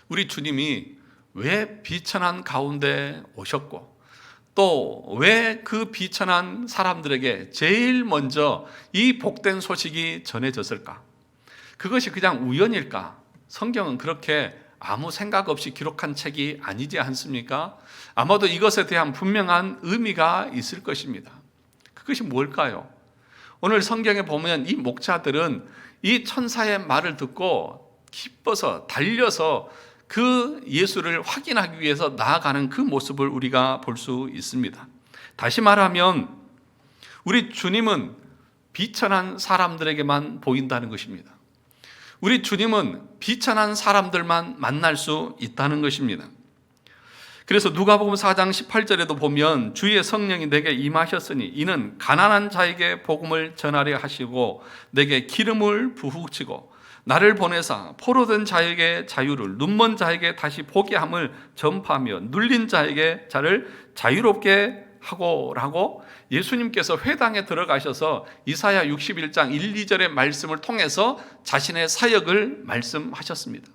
우리 주님이 왜 비천한 가운데 오셨고, 또 왜 그 비천한 사람들에게 제일 먼저 이 복된 소식이 전해졌을까? 그것이 그냥 우연일까? 성경은 그렇게 아무 생각 없이 기록한 책이 아니지 않습니까? 아마도 이것에 대한 분명한 의미가 있을 것입니다. 그것이 뭘까요? 오늘 성경에 보면 이 목자들은 이 천사의 말을 듣고 기뻐서 달려서 그 예수를 확인하기 위해서 나아가는 그 모습을 우리가 볼 수 있습니다. 다시 말하면 우리 주님은 비천한 사람들에게만 보인다는 것입니다. 우리 주님은 비천한 사람들만 만날 수 있다는 것입니다. 그래서 누가복음 4장 18절에도 보면 주의 성령이 내게 임하셨으니 이는 가난한 자에게 복음을 전하려 하시고 내게 기름을 부으시고 나를 보내사 포로된 자에게 자유를, 눈먼 자에게 다시 보게 함을 전파하며 눌린 자에게 자를 자유롭게 하고라고 예수님께서 회당에 들어가셔서 이사야 61장 1, 2절의 말씀을 통해서 자신의 사역을 말씀하셨습니다.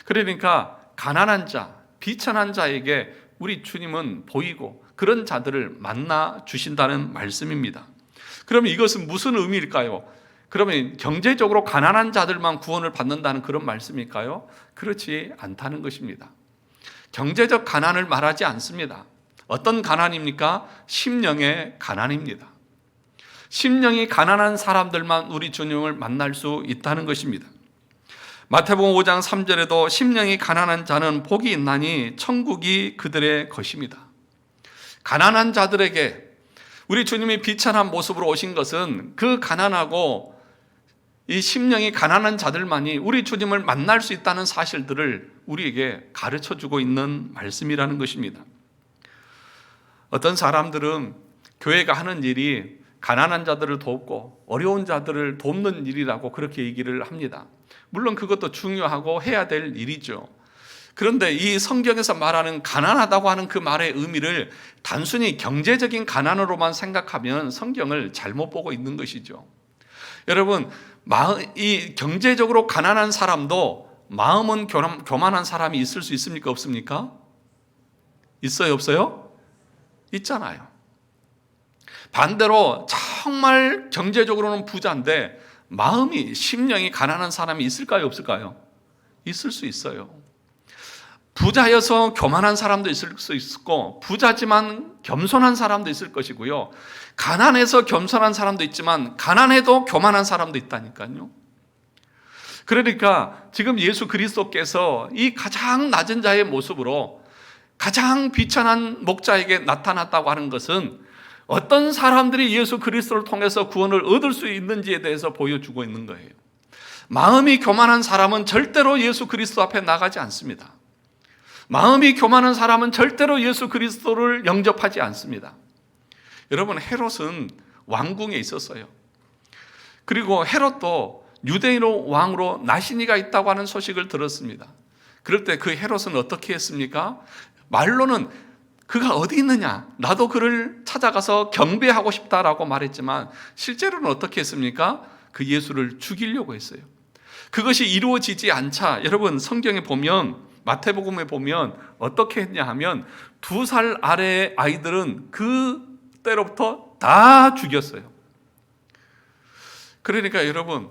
그러니까 가난한 자, 비천한 자에게 우리 주님은 보이고 그런 자들을 만나 주신다는 말씀입니다. 그러면 이것은 무슨 의미일까요? 그러면 경제적으로 가난한 자들만 구원을 받는다는 그런 말씀일까요? 그렇지 않다는 것입니다. 경제적 가난을 말하지 않습니다. 어떤 가난입니까? 심령의 가난입니다. 심령이 가난한 사람들만 우리 주님을 만날 수 있다는 것입니다. 마태복음 5장 3절에도 심령이 가난한 자는 복이 있나니 천국이 그들의 것입니다. 가난한 자들에게 우리 주님이 비천한 모습으로 오신 것은 그 가난하고 이 심령이 가난한 자들만이 우리 주님을 만날 수 있다는 사실들을 우리에게 가르쳐주고 있는 말씀이라는 것입니다. 어떤 사람들은 교회가 하는 일이 가난한 자들을 돕고 어려운 자들을 돕는 일이라고 그렇게 얘기를 합니다. 물론 그것도 중요하고 해야 될 일이죠. 그런데 이 성경에서 말하는 가난하다고 하는 그 말의 의미를 단순히 경제적인 가난으로만 생각하면 성경을 잘못 보고 있는 것이죠. 여러분, 이 경제적으로 가난한 사람도 마음은 교만한 사람이 있을 수 있습니까? 없습니까? 있어요? 없어요? 있잖아요. 반대로 정말 경제적으로는 부자인데 마음이, 심령이 가난한 사람이 있을까요? 없을까요? 있을 수 있어요. 부자여서 교만한 사람도 있을 수 있고, 부자지만 겸손한 사람도 있을 것이고요. 가난해서 겸손한 사람도 있지만 가난해도 교만한 사람도 있다니까요. 그러니까 지금 예수 그리스도께서 이 가장 낮은 자의 모습으로 가장 비천한 목자에게 나타났다고 하는 것은 어떤 사람들이 예수 그리스도를 통해서 구원을 얻을 수 있는지에 대해서 보여주고 있는 거예요. 마음이 교만한 사람은 절대로 예수 그리스도 앞에 나가지 않습니다. 마음이 교만한 사람은 절대로 예수 그리스도를 영접하지 않습니다. 여러분, 헤롯은 왕궁에 있었어요. 그리고 헤롯도 유대인 왕으로 나시니가 있다고 하는 소식을 들었습니다. 그럴 때 그 헤롯은 어떻게 했습니까? 말로는 그가 어디 있느냐, 나도 그를 찾아가서 경배하고 싶다라고 말했지만 실제로는 어떻게 했습니까? 그 예수를 죽이려고 했어요. 그것이 이루어지지 않자 여러분, 성경에 보면, 마태복음에 보면 어떻게 했냐 하면 2살 아래의 아이들은 그 때로부터 다 죽였어요. 그러니까 여러분,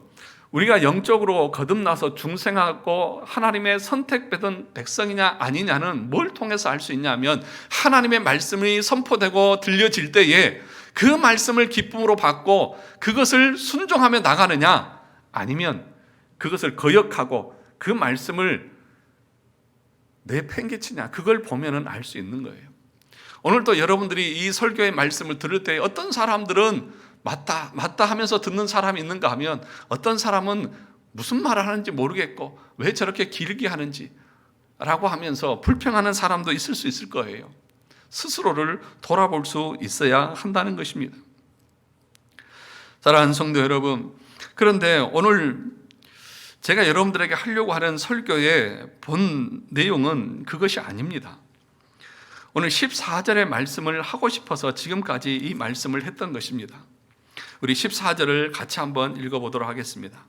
우리가 영적으로 거듭나서 중생하고 하나님의 선택받은 백성이냐 아니냐는 뭘 통해서 알 수 있냐면 하나님의 말씀이 선포되고 들려질 때에 그 말씀을 기쁨으로 받고 그것을 순종하며 나가느냐, 아니면 그것을 거역하고 그 말씀을 내팽개치냐, 그걸 보면은 알 수 있는 거예요. 오늘도 여러분들이 이 설교의 말씀을 들을 때 어떤 사람들은 맞다 하면서 듣는 사람이 있는가 하면, 어떤 사람은 무슨 말을 하는지 모르겠고 왜 저렇게 길게 하는지 라고 하면서 불평하는 사람도 있을 수 있을 거예요. 스스로를 돌아볼 수 있어야 한다는 것입니다. 사랑하는 성도 여러분, 그런데 오늘 제가 여러분들에게 하려고 하는 설교의 본 내용은 그것이 아닙니다. 오늘 14절의 말씀을 하고 싶어서 지금까지 이 말씀을 했던 것입니다. 우리 14절을 같이 한번 읽어보도록 하겠습니다.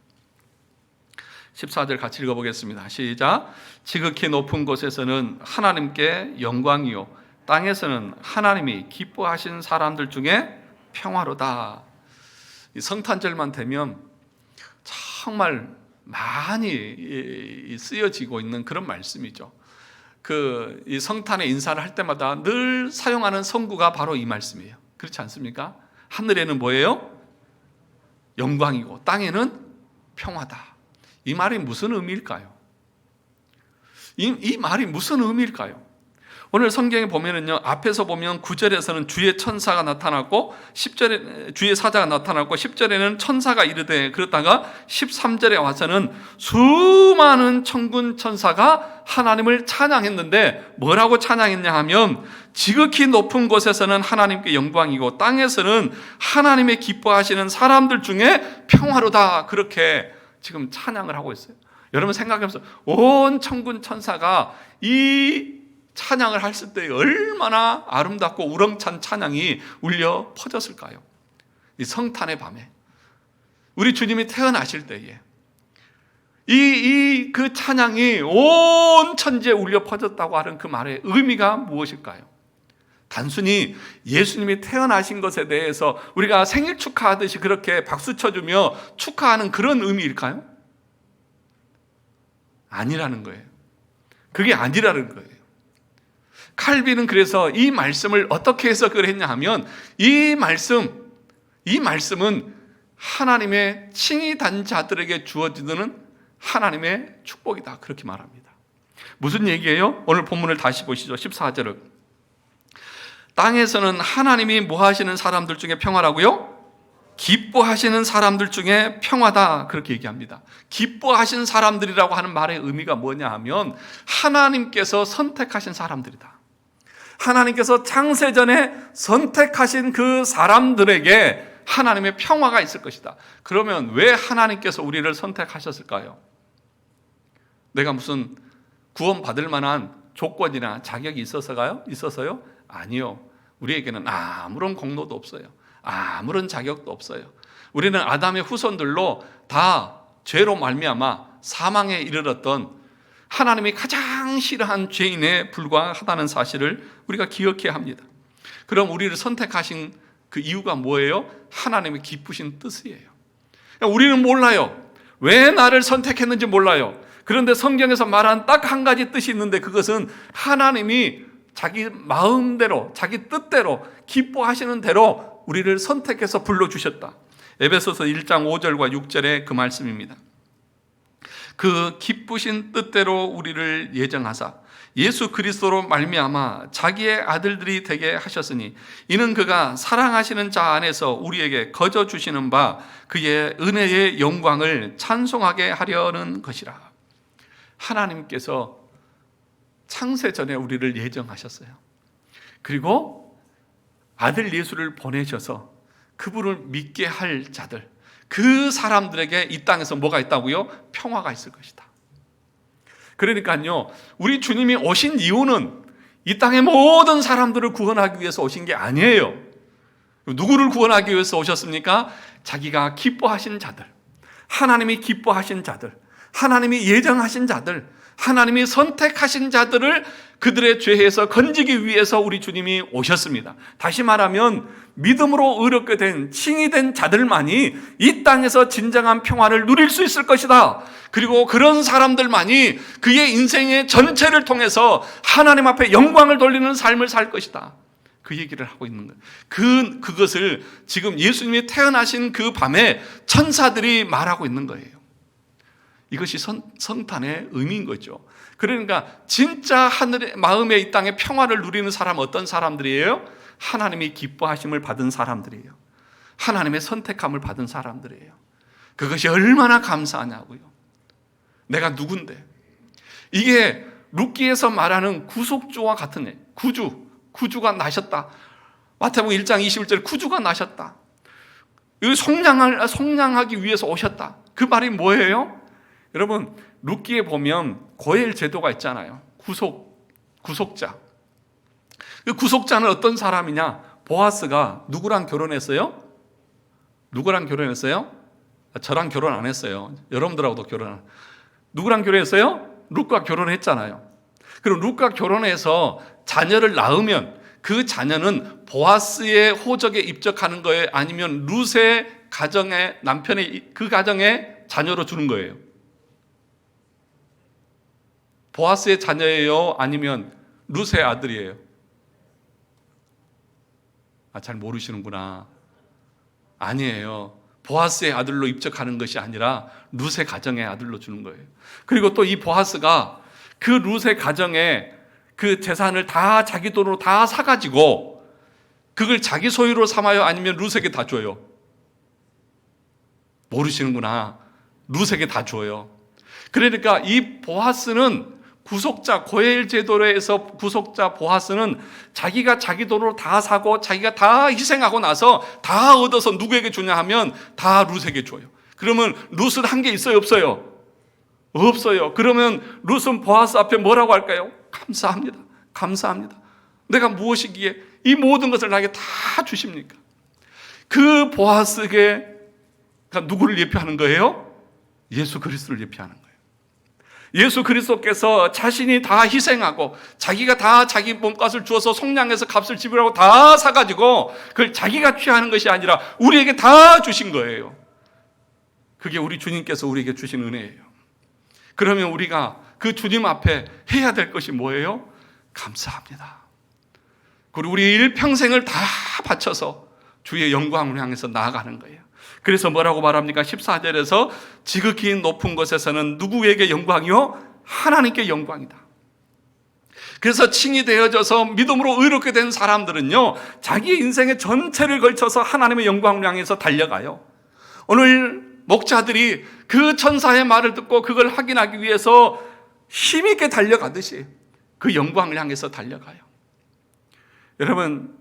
14절 같이 읽어보겠습니다. 시작. 지극히 높은 곳에서는 하나님께 영광이요, 땅에서는 하나님이 기뻐하신 사람들 중에 평화로다. 이 성탄절만 되면 정말 많이 쓰여지고 있는 그런 말씀이죠. 이 성탄의 인사를 할 때마다 늘 사용하는 성구가 바로 이 말씀이에요. 그렇지 않습니까? 하늘에는 뭐예요? 영광이고 땅에는 평화다. 이 말이 무슨 의미일까요? 이 말이 무슨 의미일까요? 오늘 성경에 보면은요, 앞에서 보면 9절에서는 주의 천사가 나타났고 10절에 주의 사자가 나타났고 10절에는 천사가 이르되, 그러다가 13절에 와서는 수많은 천군 천사가 하나님을 찬양했는데 뭐라고 찬양했냐 하면 지극히 높은 곳에서는 하나님께 영광이고 땅에서는 하나님의 기뻐하시는 사람들 중에 평화로다. 그렇게 지금 찬양을 하고 있어요. 여러분 생각해보세요. 온 천군 천사가 이 찬양을 했을 때 얼마나 아름답고 우렁찬 찬양이 울려 퍼졌을까요? 이 성탄의 밤에 우리 주님이 태어나실 때에 그 찬양이 온 천지에 울려 퍼졌다고 하는 그 말의 의미가 무엇일까요? 단순히 예수님이 태어나신 것에 대해서 우리가 생일 축하하듯이 그렇게 박수 쳐주며 축하하는 그런 의미일까요? 아니라는 거예요. 그게 아니라는 거예요. 칼빈은 그래서 이 말씀을 어떻게 해석을 했냐 하면, 이 말씀은 하나님의 칭이 단 자들에게 주어지는 하나님의 축복이다. 그렇게 말합니다. 무슨 얘기예요? 오늘 본문을 다시 보시죠. 14절을. 땅에서는 하나님이 뭐 하시는 사람들 중에 평화라고요? 기뻐하시는 사람들 중에 평화다. 그렇게 얘기합니다. 기뻐하신 사람들이라고 하는 말의 의미가 뭐냐 하면 하나님께서 선택하신 사람들이다. 하나님께서 창세전에 선택하신 그 사람들에게 하나님의 평화가 있을 것이다. 그러면 왜 하나님께서 우리를 선택하셨을까요? 내가 무슨 구원받을 만한 조건이나 자격이 있어서요? 아니요. 우리에게는 아무런 공로도 없어요. 아무런 자격도 없어요. 우리는 아담의 후손들로 다 죄로 말미암아 사망에 이르렀던 하나님이 가장 싫어한 죄인에 불과하다는 사실을 우리가 기억해야 합니다. 그럼 우리를 선택하신 그 이유가 뭐예요? 하나님의 기쁘신 뜻이에요. 우리는 몰라요. 왜 나를 선택했는지 몰라요. 그런데 성경에서 말한 딱 한 가지 뜻이 있는데, 그것은 하나님이 자기 마음대로, 자기 뜻대로, 기뻐하시는 대로 우리를 선택해서 불러주셨다. 에베소서 1장 5절과 6절의 그 말씀입니다. 그 기쁘신 뜻대로 우리를 예정하사 예수 그리스도로 말미암아 자기의 아들들이 되게 하셨으니 이는 그가 사랑하시는 자 안에서 우리에게 거저 주시는 바 그의 은혜의 영광을 찬송하게 하려는 것이라. 하나님께서 창세 전에 우리를 예정하셨어요. 그리고 아들 예수를 보내셔서 그분을 믿게 할 자들, 그 사람들에게 이 땅에서 뭐가 있다고요? 평화가 있을 것이다. 그러니까요, 우리 주님이 오신 이유는 이 땅의 모든 사람들을 구원하기 위해서 오신 게 아니에요. 누구를 구원하기 위해서 오셨습니까? 자기가 기뻐하신 자들, 하나님이 기뻐하신 자들, 하나님이 예정하신 자들, 하나님이 선택하신 자들을 그들의 죄에서 건지기 위해서 우리 주님이 오셨습니다. 다시 말하면 믿음으로 의롭게 된 칭이 된 자들만이 이 땅에서 진정한 평화를 누릴 수 있을 것이다. 그리고 그런 사람들만이 그의 인생의 전체를 통해서 하나님 앞에 영광을 돌리는 삶을 살 것이다. 그 얘기를 하고 있는 거예요. 그것을 지금 예수님이 태어나신 그 밤에 천사들이 말하고 있는 거예요. 이것이 성탄의 의미인 거죠. 그러니까 진짜 하늘의 마음에 이 땅에 평화를 누리는 사람은 어떤 사람들이에요? 하나님이 기뻐하심을 받은 사람들이에요. 하나님의 선택함을 받은 사람들이에요. 그것이 얼마나 감사하냐고요. 내가 누군데? 이게 룻기에서 말하는 구속주와 같은 애. 구주가 나셨다. 마태복음 1장 21절 구주가 나셨다. 속량하기 위해서 오셨다. 그 말이 뭐예요? 여러분 룻기에 보면 고엘 제도가 있잖아요. 구속자. 그 구속자는 어떤 사람이냐? 보아스가 누구랑 결혼했어요? 누구랑 결혼했어요? 저랑 결혼 안 했어요. 여러분들하고도 누구랑 결혼했어요? 룻과 결혼했잖아요. 그럼 룻과 결혼해서 자녀를 낳으면 그 자녀는 보아스의 호적에 입적하는 거예요? 아니면 룻의 가정의 남편의 그 가정의 자녀로 주는 거예요? 보아스의 자녀예요? 아니면 룻의 아들이에요? 잘 모르시는구나. 아니에요. 보아스의 아들로 입적하는 것이 아니라 룻의 가정의 아들로 주는 거예요. 그리고 또 이 보아스가 그 룻의 가정에 그 재산을 다 자기 돈으로 다 사가지고 그걸 자기 소유로 삼아요? 아니면 룻에게 다 줘요? 모르시는구나. 룻에게 다 줘요. 그러니까 이 보아스는 구속자, 고엘 제도에서 구속자 보아스는 자기가 자기 돈으로 다 사고 자기가 다 희생하고 나서 다 얻어서 누구에게 주냐 하면 다 룻에게 줘요. 그러면 룻은 한 게 있어요? 없어요? 없어요. 그러면 룻은 보아스 앞에 뭐라고 할까요? 감사합니다. 감사합니다. 내가 무엇이기에 이 모든 것을 나에게 다 주십니까? 그 보아스가 누구를 예표하는 거예요? 예수 그리스도를 예표하는 거예요. 예수 그리스도께서 자신이 다 희생하고 자기가 다 자기 몸값을 주어서 속량해서 값을 지불하고 다 사가지고 그걸 자기가 취하는 것이 아니라 우리에게 다 주신 거예요. 그게 우리 주님께서 우리에게 주신 은혜예요. 그러면 우리가 그 주님 앞에 해야 될 것이 뭐예요? 감사합니다. 그리고 우리 일평생을 다 바쳐서 주의 영광을 향해서 나아가는 거예요. 그래서 뭐라고 말합니까? 14절에서 지극히 높은 곳에서는 누구에게 영광이요? 하나님께 영광이다. 그래서 칭이 되어져서 믿음으로 의롭게 된 사람들은요, 자기 인생의 전체를 걸쳐서 하나님의 영광을 향해서 달려가요. 오늘 목자들이 그 천사의 말을 듣고 그걸 확인하기 위해서 힘있게 달려가듯이 그 영광을 향해서 달려가요. 여러분,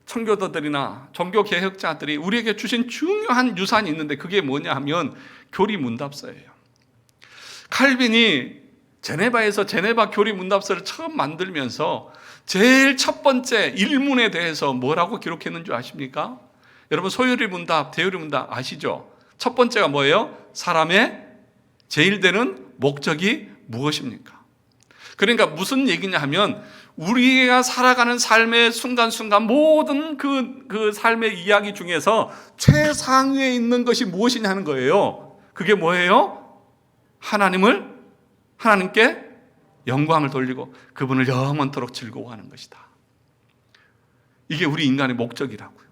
청교도들이나 종교개혁자들이 우리에게 주신 중요한 유산이 있는데 그게 뭐냐 하면 교리문답서예요. 칼빈이 제네바에서 제네바 교리문답서를 처음 만들면서 제일 첫 번째 일문에 대해서 뭐라고 기록했는 줄 아십니까? 여러분 소요리문답, 대요리문답 아시죠? 첫 번째가 뭐예요? 사람의 제일 되는 목적이 무엇입니까? 그러니까 무슨 얘기냐 하면 우리가 살아가는 삶의 순간순간 모든 그 삶의 이야기 중에서 최상위에 있는 것이 무엇이냐 하는 거예요. 그게 뭐예요? 하나님께 영광을 돌리고 그분을 영원토록 즐거워하는 것이다. 이게 우리 인간의 목적이라고요.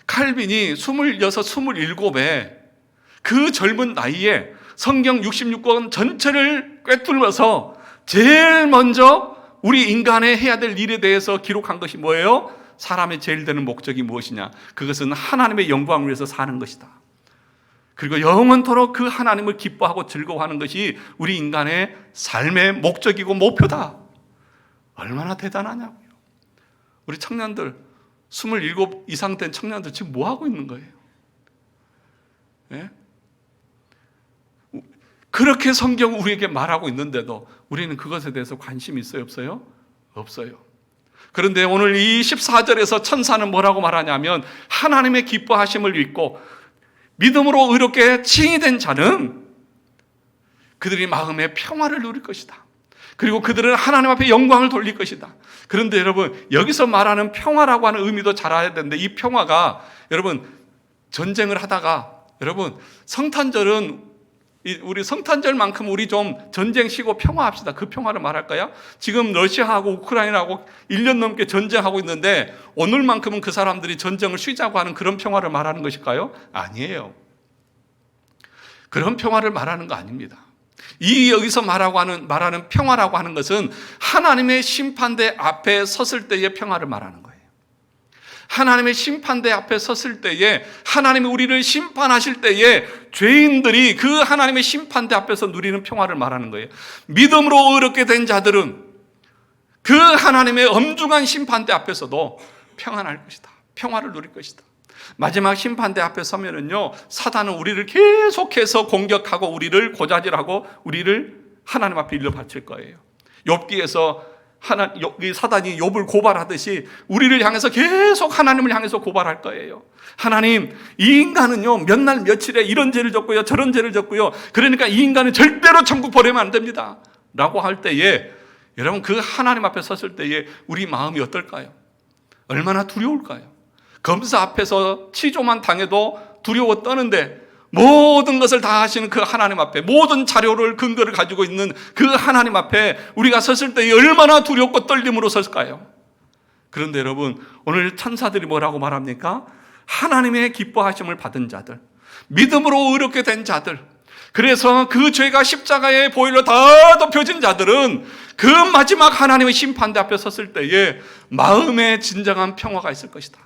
칼빈이 26, 27에 그 젊은 나이에 성경 66권 전체를 꿰뚫면서 제일 먼저 우리 인간의 해야 될 일에 대해서 기록한 것이 뭐예요? 사람의 제일 되는 목적이 무엇이냐? 그것은 하나님의 영광을 위해서 사는 것이다. 그리고 영원토록 그 하나님을 기뻐하고 즐거워하는 것이 우리 인간의 삶의 목적이고 목표다. 얼마나 대단하냐고요. 우리 청년들 27 이상 된 청년들 지금 뭐 하고 있는 거예요? 예? 그렇게 성경 우리에게 말하고 있는데도 우리는 그것에 대해서 관심이 있어요? 없어요? 없어요. 그런데 오늘 이 14절에서 천사는 뭐라고 말하냐면 하나님의 기뻐하심을 믿고 믿음으로 의롭게 칭이 된 자는 그들이 마음의 평화를 누릴 것이다. 그리고 그들은 하나님 앞에 영광을 돌릴 것이다. 그런데 여러분, 여기서 말하는 평화라고 하는 의미도 잘 알아야 되는데, 이 평화가 여러분 전쟁을 하다가, 여러분 성탄절은 우리 성탄절만큼 우리 좀 전쟁 쉬고 평화합시다. 그 평화를 말할까요? 지금 러시아하고 우크라이나하고 1년 넘게 전쟁하고 있는데 오늘만큼은 그 사람들이 전쟁을 쉬자고 하는 그런 평화를 말하는 것일까요? 아니에요. 그런 평화를 말하는 거 아닙니다. 여기서 말하는 평화라고 하는 것은 하나님의 심판대 앞에 섰을 때의 평화를 말하는 거예요. 하나님의 심판대 앞에 섰을 때에, 하나님이 우리를 심판하실 때에 죄인들이 그 하나님의 심판대 앞에서 누리는 평화를 말하는 거예요. 믿음으로 의롭게 된 자들은 그 하나님의 엄중한 심판대 앞에서도 평안할 것이다. 평화를 누릴 것이다. 마지막 심판대 앞에 서면은요, 사단은 우리를 계속해서 공격하고 우리를 고자질하고 우리를 하나님 앞에 일러 바칠 거예요. 욥기에서 사단이 욥을 고발하듯이 우리를 향해서 계속 하나님을 향해서 고발할 거예요. 하나님, 이 인간은요 몇 날 며칠에 이런 죄를 졌고요, 저런 죄를 졌고요, 그러니까 이 인간은 절대로 천국 보내면 안 됩니다 라고 할 때에, 여러분 그 하나님 앞에 섰을 때에 우리 마음이 어떨까요? 얼마나 두려울까요? 검사 앞에서 치조만 당해도 두려워 떠는데, 모든 것을 다 하시는 그 하나님 앞에, 모든 자료를 근거를 가지고 있는 그 하나님 앞에 우리가 섰을 때 얼마나 두렵고 떨림으로 섰을까요? 그런데 여러분, 오늘 천사들이 뭐라고 말합니까? 하나님의 기뻐하심을 받은 자들, 믿음으로 의롭게 된 자들, 그래서 그 죄가 십자가의 보혈로 다 덮여진 자들은 그 마지막 하나님의 심판대 앞에 섰을 때에 마음에 진정한 평화가 있을 것이다.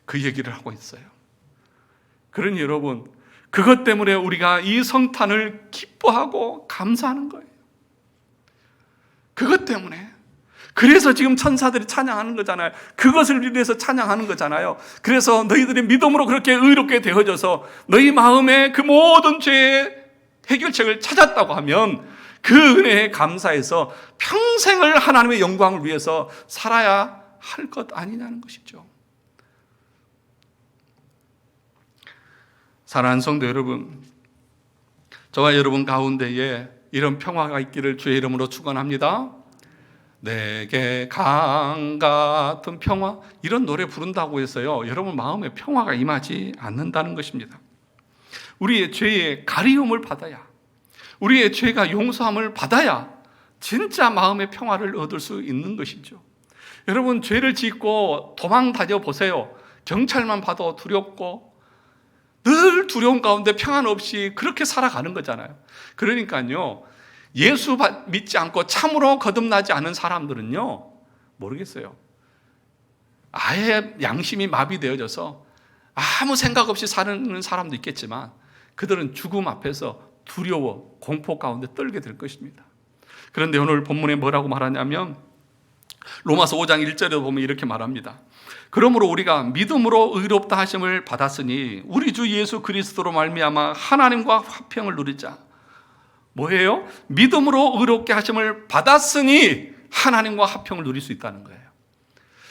그 얘기를 하고 있어요. 그러니 여러분, 그것 때문에 우리가 이 성탄을 기뻐하고 감사하는 거예요. 그것 때문에. 그래서 지금 천사들이 찬양하는 거잖아요. 그것을 위해서 찬양하는 거잖아요. 그래서 너희들이 믿음으로 그렇게 의롭게 되어져서 너희 마음에 그 모든 죄의 해결책을 찾았다고 하면 그 은혜에 감사해서 평생을 하나님의 영광을 위해서 살아야 할 것 아니냐는 것이죠. 사랑하는 성도 여러분, 저와 여러분 가운데에 이런 평화가 있기를 주의 이름으로 축원합니다. 내게 강 같은 평화, 이런 노래 부른다고 해서요 여러분 마음에 평화가 임하지 않는다는 것입니다. 우리의 죄의 가리움을 받아야, 우리의 죄가 용서함을 받아야 진짜 마음의 평화를 얻을 수 있는 것이죠. 여러분, 죄를 짓고 도망 다녀 보세요. 경찰만 봐도 두렵고 늘 두려움 가운데 평안 없이 그렇게 살아가는 거잖아요. 그러니까요, 예수 믿지 않고 참으로 거듭나지 않은 사람들은요, 모르겠어요. 아예 양심이 마비되어져서 아무 생각 없이 사는 사람도 있겠지만 그들은 죽음 앞에서 두려워 공포 가운데 떨게 될 것입니다. 그런데 오늘 본문에 뭐라고 말하냐면 로마서 5장 1절에 보면 이렇게 말합니다. 그러므로 우리가 믿음으로 의롭다 하심을 받았으니 우리 주 예수 그리스도로 말미암아 하나님과 화평을 누리자. 뭐예요? 믿음으로 의롭게 하심을 받았으니 하나님과 화평을 누릴 수 있다는 거예요.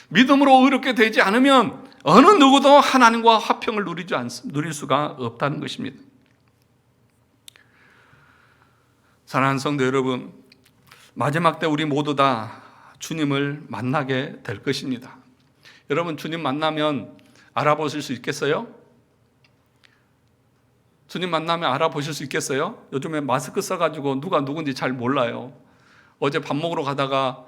믿음으로 의롭게 되지 않으면 어느 누구도 하나님과 화평을 누릴 수가 없다는 것입니다. 사랑하는 성도 여러분, 마지막 때 우리 모두 다 주님을 만나게 될 것입니다. 여러분, 주님 만나면 알아보실 수 있겠어요? 주님 만나면 알아보실 수 있겠어요? 요즘에 마스크 써가지고 누가 누군지 잘 몰라요. 어제 밥 먹으러 가다가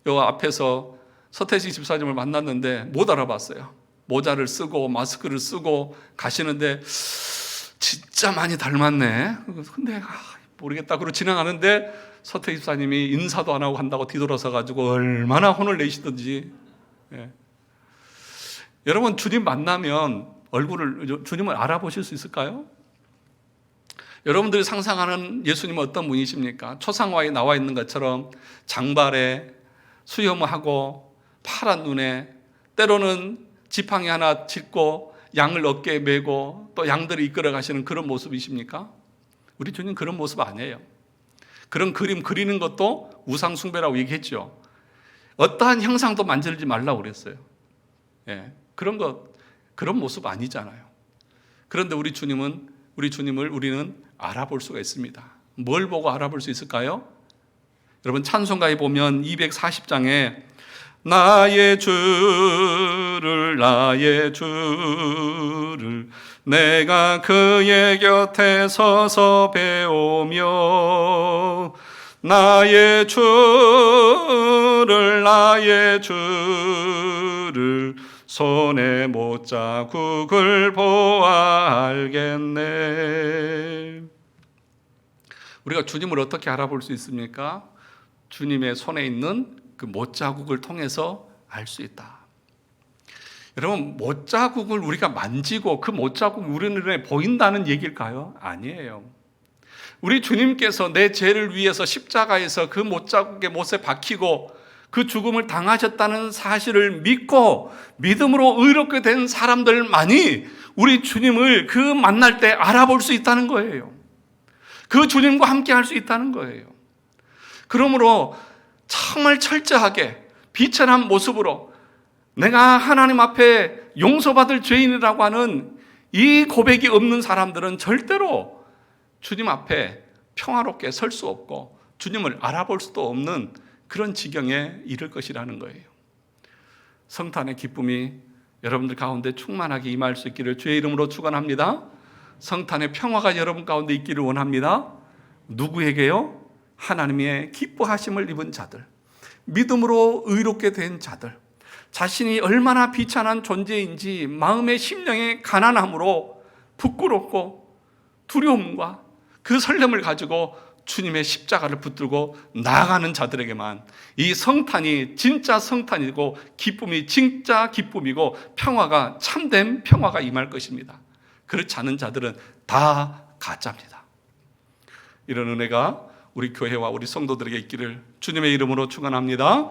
요 앞에서 서태지 집사님을 만났는데 못 알아봤어요. 모자를 쓰고 마스크를 쓰고 가시는데 진짜 많이 닮았네. 근데 모르겠다. 그러고 지나가는데 서태지 집사님이 인사도 안 하고 간다고 뒤돌아서 가지고 얼마나 혼을 내시던지. 예. 여러분, 주님 만나면 주님을 알아보실 수 있을까요? 여러분들이 상상하는 예수님은 어떤 분이십니까? 초상화에 나와 있는 것처럼 장발에 수염하고 파란 눈에, 때로는 지팡이 하나 짚고 양을 어깨에 메고 또 양들을 이끌어 가시는 그런 모습이십니까? 우리 주님 그런 모습 아니에요. 그런 그림 그리는 것도 우상 숭배라고 얘기했죠. 어떠한 형상도 만들지 말라고 그랬어요. 예, 그런 모습 아니잖아요. 그런데 우리 주님을 우리는 알아볼 수가 있습니다. 뭘 보고 알아볼 수 있을까요? 여러분 찬송가에 보면 240장에 나의 주를 내가 그의 곁에 서서 배우며 나의 주를 손에 못자국을 보아 알겠네. 우리가 주님을 어떻게 알아볼 수 있습니까? 주님의 손에 있는 그 못자국을 통해서 알 수 있다. 여러분, 못자국을 우리가 만지고 그 못자국이 우리 눈에 보인다는 얘기일까요? 아니에요. 우리 주님께서 내 죄를 위해서 십자가에서 그 못자국의 못에 박히고 그 죽음을 당하셨다는 사실을 믿고 믿음으로 의롭게 된 사람들만이 우리 주님을 그 만날 때 알아볼 수 있다는 거예요. 그 주님과 함께 할 수 있다는 거예요. 그러므로 정말 철저하게 비천한 모습으로 내가 하나님 앞에 용서받을 죄인이라고 하는 이 고백이 없는 사람들은 절대로 주님 앞에 평화롭게 설 수 없고 주님을 알아볼 수도 없는 그런 지경에 이를 것이라는 거예요. 성탄의 기쁨이 여러분들 가운데 충만하게 임할 수 있기를 주의 이름으로 축원합니다. 성탄의 평화가 여러분 가운데 있기를 원합니다. 누구에게요? 하나님의 기뻐하심을 입은 자들, 믿음으로 의롭게 된 자들, 자신이 얼마나 비참한 존재인지 마음의 심령의 가난함으로 부끄럽고 두려움과 그 설렘을 가지고 주님의 십자가를 붙들고 나아가는 자들에게만 이 성탄이 진짜 성탄이고 기쁨이 진짜 기쁨이고 평화가 참된 평화가 임할 것입니다. 그렇지 않은 자들은 다 가짜입니다. 이런 은혜가 우리 교회와 우리 성도들에게 있기를 주님의 이름으로 축원합니다.